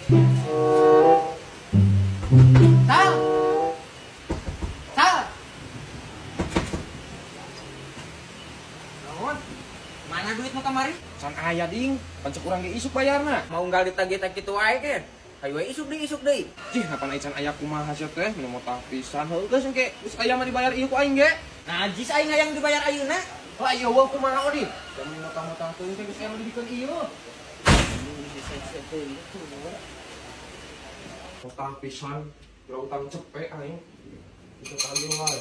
Sal. Sal. Naon? Mana duitmu kamari? Can aya ding, pancek urang ge isuk bayarna. Mau nggal ditagih-tagih kitu wae ke? Hayu we isuk deui. Jih, ngapan aya can aya kumaha sia teh? Mun mau tah pisan heuh geus engke geus aya mah dibayar ieu ku aing ge. Najis aing hayang dibayar ayeuna. Lah ieu weuh kumaha odi? Jamun motah-motah teuing teh geus aya nu dibikeun ieu. Utang pisan, udah utang cepet aing. Bisa tagih wae.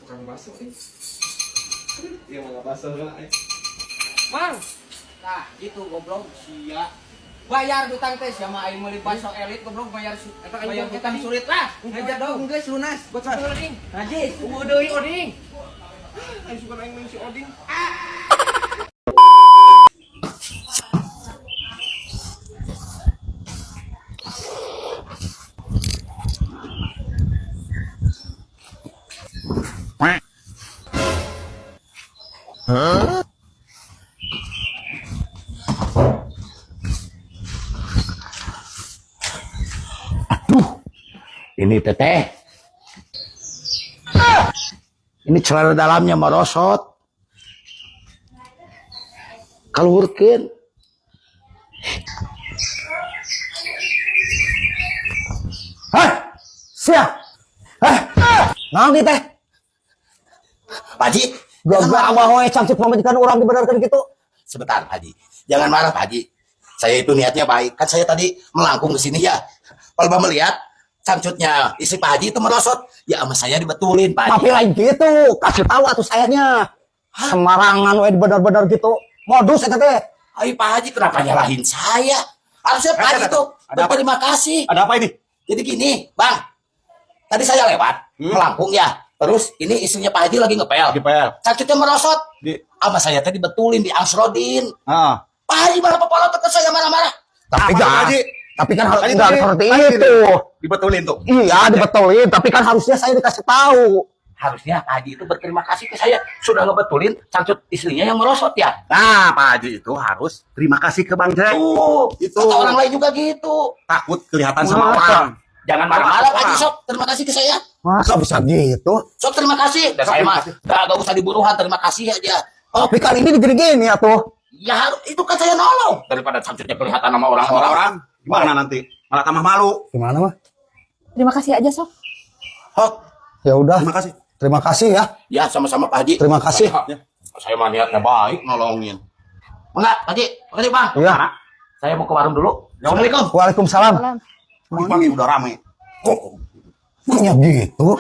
Tukang baso Iya mah baso lah aing. Mang. Tah, gitu goblok sia. Bayar hutang teh sia mah aing meuli baso elit goblok bayar hutang sulit lah. Ngajar dong geus lunas. Baca oding. Najis, tunggu deui oding. Aing suka aing main si oding. Ini teteh. Ini celana dalamnya merosot. Kaluhurkeun. Hah? Siap. Hah? Naon di teh? Pak Haji, Gak abah we cancik pamajikan orang dibenarkan gitu. sebentar Pak Haji. Jangan marah Pak Haji. Saya itu niatnya baik. Kan saya tadi melangkung ke sini ya. Kalau Bapak melihat cangcutnya istri Pak Haji itu merosot, ya sama saya dibetulin Pak Haji. Tapi lain gitu, kasih tahu atuh sayanya. Semarangan we benar-benar gitu. Modus eta teh. Ayo Pak Haji, kenapa nyalahin saya? Harusnya Pak Haji itu berterima kasih. Ada apa ini? Jadi gini, Bang. Tadi saya lewat, melangkung ya. Terus ini istrinya Pak Haji lagi ngepel. GPL. Cangcutnya merosot. Di. Sama saya tadi betulin di Angsrodin. Ah. Pak Haji malah popolot ke saya marah-marah. Tapi Apa, kan, Pak Haji? tapi kan harus Tadi enggak tadi- seperti tadi itu. Dibetulin tuh. Iya, dibetulin, tapi kan harusnya saya dikasih tahu. Harusnya Pak Haji itu berterima kasih ke saya. Sudah ngebetulin cangcut istrinya yang merosot ya. Nah, Pak Haji itu harus terima kasih ke Bang Jack. Itu. Kata orang lain juga gitu. Takut kelihatan sama Masa? orang. Jangan marah-marah Pak Haji, sok. Terima kasih ke saya. Masa bisa gitu? Sok terima kasih. Dan saya mah gak usah diburuhan. Terima kasih aja. Oh, Tapi kan ini digini-gini ya tuh. ya harus. Itu kan saya nolong. Daripada cangcutnya kelihatan sama orang-orang. Orang gimana nanti? Malah tambah malu. Gimana mah? Terima kasih aja, Sob. Hok. Ya udah. Terima kasih. Terima kasih ya. Ya sama-sama Pak Haji. Terima kasih. Ya. Saya mah niatnya baik nolongin. Enggak, Pak Haji. Makasih Bang. Iya. Saya mau ke warung dulu. Assalamualaikum. Waalaikumsalam. Salam. Pagi udah rame. Ya gitu.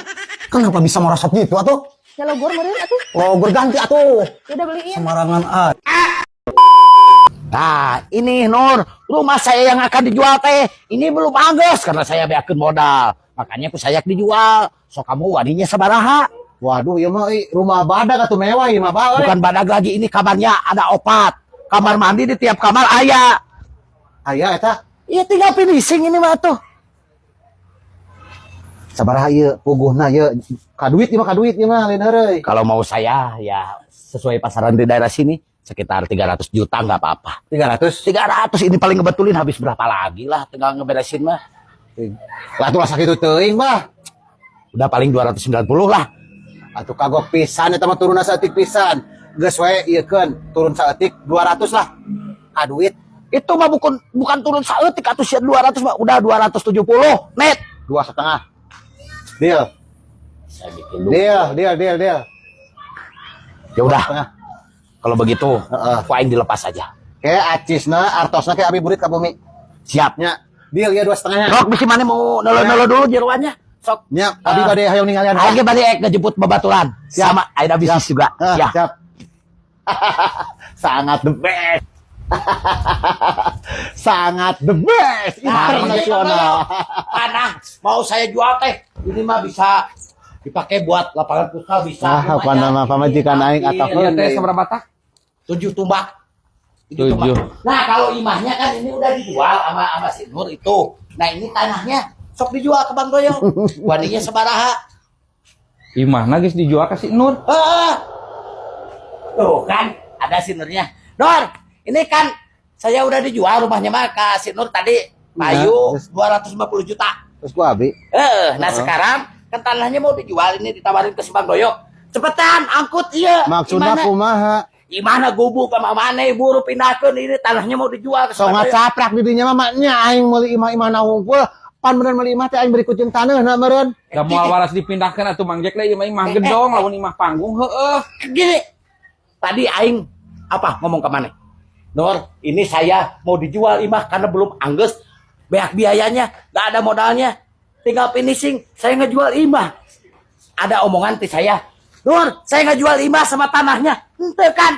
Kenapa bisa merosot gitu atuh? Ya logor meureun atuh. Logor ganti atuh. Ya udah beliin. Semarangan ah. Nah, ini Nur, rumah saya yang akan dijual teh. Ini belum bagus karena saya beakeun modal. Makanya aku sayak dijual. So kamu wadinya sabaraha? Waduh, ya mah rumah badak atuh mewah ieu mah bae. Bukan badag lagi, ini kamarnya ada opat. Kamar mandi di tiap kamar aya. Aya eta. Iya tinggal finishing ini mah tuh. Sabaraha ieu puguhna ieu? Kaduit ieu mah lain heureuy. Kalau mau saya ya sesuai pasaran di daerah sini sekitar 300 juta nggak apa-apa. 300. 300 ini paling ngebetulin habis berapa lagi lah tinggal ngeberesin mah. Lah tuh sakitu teuing mah. Udah paling 290 lah. Atuh kagok pisan eta mah turunna saeutik pisan. Geus we ieukeun turun saeutik 200 lah. Kaduit Itu mah bukan turun saeutik atuh sia 200 mah udah 270 net. 2,5. Deal. Saya bikin dulu. Deal. Ya udah. Setengah. Kalau begitu, Heeh. aku aing dilepas aja. Kayak acisna artosna kayak abi burit ka bumi. Siap. Nya. Deal ya 2,5 nya. Rok bisi mana mau nolo-nolo dulu jeroannya. Sok. Nya, abi bade hayang ningalian. Aing ge bade ngejemput babaturan. Siap. Sama Aida bisnis juga. Ah, Ya. siap. Sangat the best. Sangat the best. Internasional. Panah mau saya jual teh. Ini mah bisa dipakai buat lapangan futsal bisa. Ah, apa nama pamajikan aing atakeun. Teh seberapa tak? 7 tumbak. 7. Nah, kalau imahnya kan ini udah dijual sama si Nur itu. Nah, ini tanahnya sok dijual ke Bang Doyong. Wadinya sabaraha? Imahna geus dijual ka si Nur. Tuh kan ada si Nurnya. Nur, ini kan Saya udah dijual rumahnya mah ke si Nur tadi. Payu 250 juta. Terus gua abi. Nah sekarang kan tanahnya mau dijual ini ditawarin ke si Bang Doyo. Cepetan angkut iya. Maksudna kumaha? Gimana gubuk ke mana buru pindahkeun ini tanahnya mau dijual ke si So Bang Doyo. ngacaprak di dinya mah nya aing meuli imah-imah nawungkul. Pan beneran meuli imah teh aing beri kucing taneuhna meureun. Gak mau waras dipindahkan atuh Mang Jack lah imah gedong lamun imah panggung heueuh. Gini. Tadi aing apa ngomong ke mana? Nur, ini saya mau dijual imah karena belum angges. Banyak biayanya, gak ada modalnya. Tinggal finishing, saya ngejual imah. Ada omongan ti saya. Nur, saya ngejual imah sama tanahnya. Ente kan?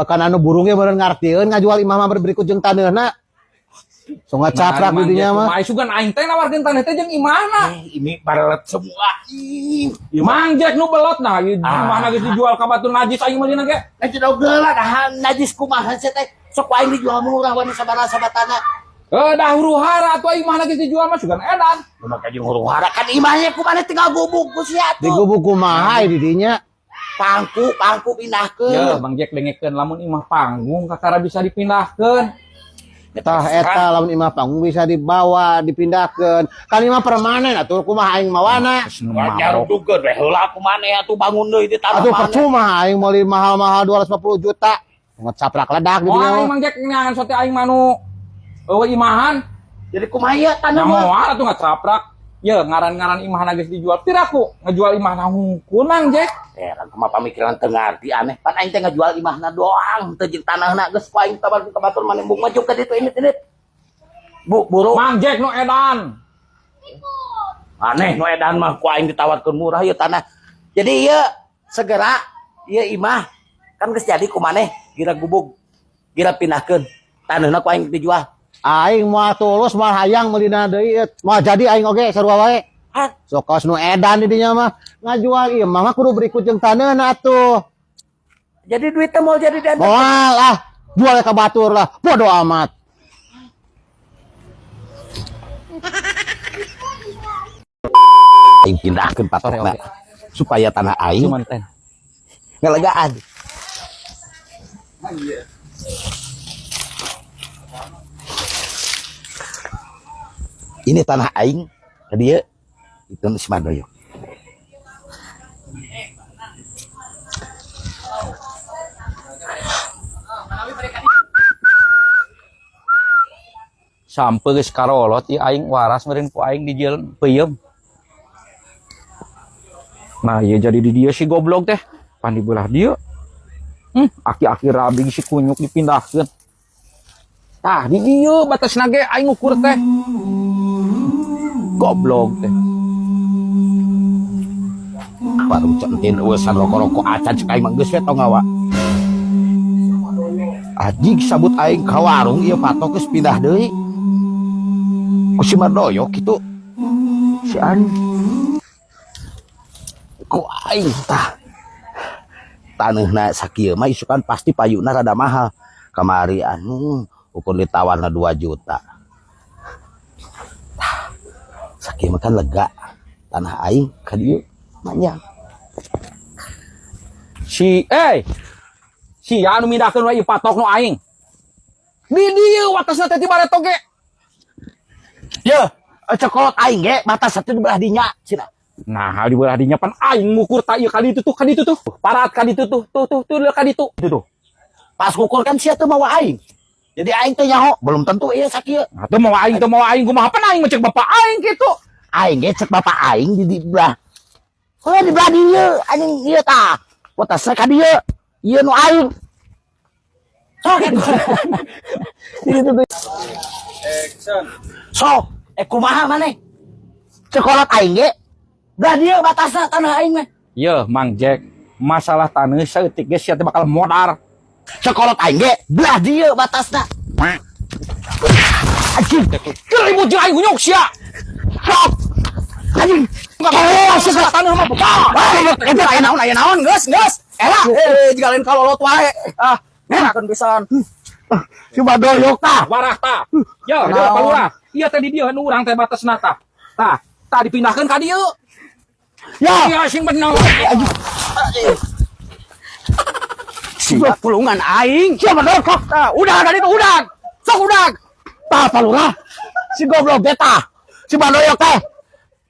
Kan anu burungnya meureun ngartieun ngajual imah mah beri kucing taneuhna. So ngacaprak di dinya mah. Kumaha sugan aing teh nawarkeun tanah teh jeung imahna. Ini barelet semua. Mang Jack nu belot nah imahna geus dijual ka batu najis aing meulina ge. Nanti dogela dah najis kumaha saya teh. Sok aing dijual murah wani sabaraha sabatana. Dah huru-hara atuh imahna geus dijual mah sugan edan. Lu mah kajing huru-hara kan imahnya kumaha tinggal gubuk ku sia Di gubuk kumaha di dinya. Pangku pindahkeun. Ya Bang Jack dengekeun lamun imah panggung kakara bisa dipindahkeun. Tah eta lamun imah panggung bisa dibawa dipindahkeun. Kan imah permanen atuh kumaha aing mawana. Nyarup dugeun we heula ku maneh atuh bangun deui di tanah Atuh maneh. percuma aing meuli mahal-mahal 250 juta. Ngecaprak ledak di Oh dinya. aing Mang Jack nyangan sote aing manu eueuh imahan. Jadi kumaha ieu tanah mah? Nyamoal atuh ngacaprak. Ya ngaran-ngaran imahna geus dijual. Piraku ngejual imahna hungkul Mang Jack. Aku mah pamikiran teu ngarti aneh. Pan aing teh ngajual imahna doang, teu jeung tanahna geus ku aing tawarkeun ka batur maneh bung maju ka ditu ini. Buru. Mang Jack nu edan. Aneh nu edan mah ku aing ditawarkeun murah ieu tanah. Jadi ieu segera ieu imah kan geus jadi ku maneh gira gubuk. Gira pindahkeun. Tanahna ku aing dijual. Aing moal tulus moal hayang meulina deui. Moal jadi aing oge sarua wae. So kaos nu edan di dinya mah ngajual imah mah kudu beri kucing taneuhna atuh. Jadi duit teh mau jadi dan Moal ah, jual ka batur lah. Bodo amat. aing pindahkeun patokna supaya tanah aing Cuman teh. ngelegaan. Ini tanah aing ke dia itu si Mandoyo. Sampai geus karolot ieu aing waras meureun ku aing dijieun peuyeum. Nah, ieu jadi di dieu si goblok teh. Pan di belah dieu. Aki-aki rabi si kunyuk dipindahkeun. Tah, di dieu batasna ge aing ngukur teh. Goblok teh. Warung centin urusan rokok-rokok acan cek aing mah geus we tong ngawa. Ajig sabut aing ka warung ieu patok geus pindah deui. Ku si Mandoyo kitu. Si Ani. Ku aing tah. Taneuhna sakieu mah isukan pasti payuna rada mahal. Kamari anu ukur ditawarna 2 juta. Tah. Sakieu mah kan lega. Tanah aing ka dieu manyang. Si anu mindahkeun wae ieu patok nu aing. Di dieu watasna teh ti bareto ge. Ye, cekolot aing ge batas satu di belah dinya cenah. Nah, di belah dinya pan aing ngukur ta ieu ka ditu tuh. Parat ka ditu tuh ka ditu. Tuh. Pas ngukur kan sia teu mawa aing. Jadi aing teh nyaho, belum tentu ieu sakieu. Nah, teu mau aing kumaha pan aing mah cek bapak aing kitu. Aing ge cek bapak aing di belah. Oh, di belah dieu anjing ieu tah. Watasna ka dieu. Ieu nu aing. Sok. Itu tuh. So, kumaha maneh? Cekolot aing ge. Belah dieu batasna tanah aing mah. Ye, Mang Jack, masalah taneuh saeutik ge sia teh bakal modar. Cekolot aing ge belah dieu batasna. Anjing, Keur ribut jeung aing gunyuk sia. sok. Anjing, Sia taneuh mah Ente aya naon geus. Ela, jiga lain kalolot wae. Enakeun pisan. Si Mandoyo tah. warah tah. Ye, dia palurah. Ieu teh di dieu nu urang teh batasna tah. Tah dipindahkeun ka dieu. Ya, Iya sing bener. Siap pulungan aing. Siapa dokok? Udah dari itu udah. Sok udah. Tah palura. Si goblok beta. Si Bandoyok teh.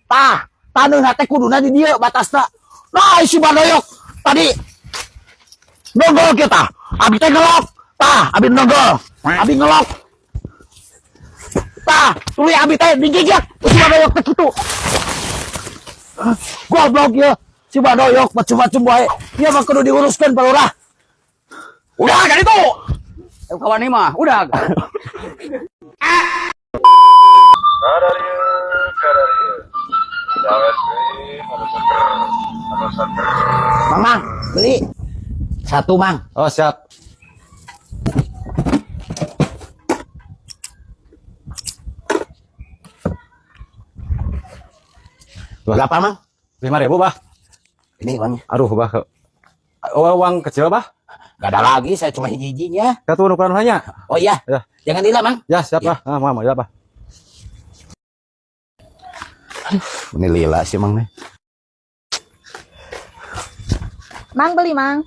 Tah, taneuh teh kuduna di dieu batasna. Nah, si Bandoyok tadi nogol kita. Abi teh ngelok. Tah, abi nogol. Abi ngelok. Tah, tuluy abi teh digigit. Si Bandoyok teh kitu. Goblok ya. Si Bandoyok macem-macem wae. Ieu mah kudu diuruskeun palura. Udah dari itu. Kawan ini mah udah. Mang, beli. Satu, Mang. Oh, siap. Berapa, Mang? 5.000, Bah. Ini uangnya. Aduh, Bah. Oh, uang kecil, Bah. Gak ada lagi, saya cuma hiji-hijinya. Katu ukuran hanya. Oh iya, Ya. jangan hilang, Mang. Ya, siap, Bah. Ah, Mama, ya, Bah. Ini lila sih, Mang nih. Mang beli, Mang.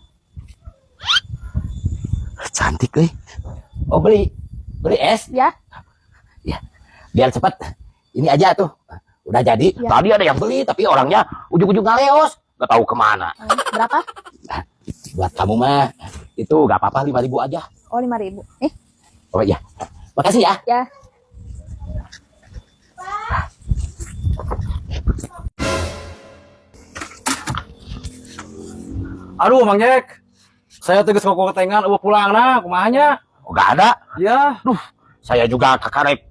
Cantik, Oh, beli es. Ya. Biar cepat. Ini aja tuh. Udah jadi. Ya. Tadi ada yang beli, tapi orangnya ujung-ujung ngaleos. Gak tahu kemana. Berapa? Buat kamu mah, itu gak apa-apa, 5.000 aja. Oh, 5.000. Oh iya. Makasih ya. Ya. Aduh, Mang Jack. Saya tegas kok ketengan, pulang nah, kumahanya. Oh, gak ada. Ya. Saya juga kakarep.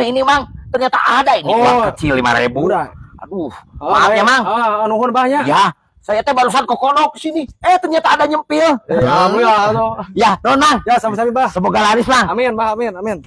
Ini, Mang. Ternyata ada ini. Oh. Uang kecil 5.000. Udah. Aduh. Maaf ya, Mang. Nuhun banyak. Ya. Saya teh barusan kokonok sini. Ternyata ada nyempil. Alhamdulillah. Ya, non, Mang. Ya, sama-sama, Bah. Semoga laris, Mang. Amin, Bah. Amin, amin.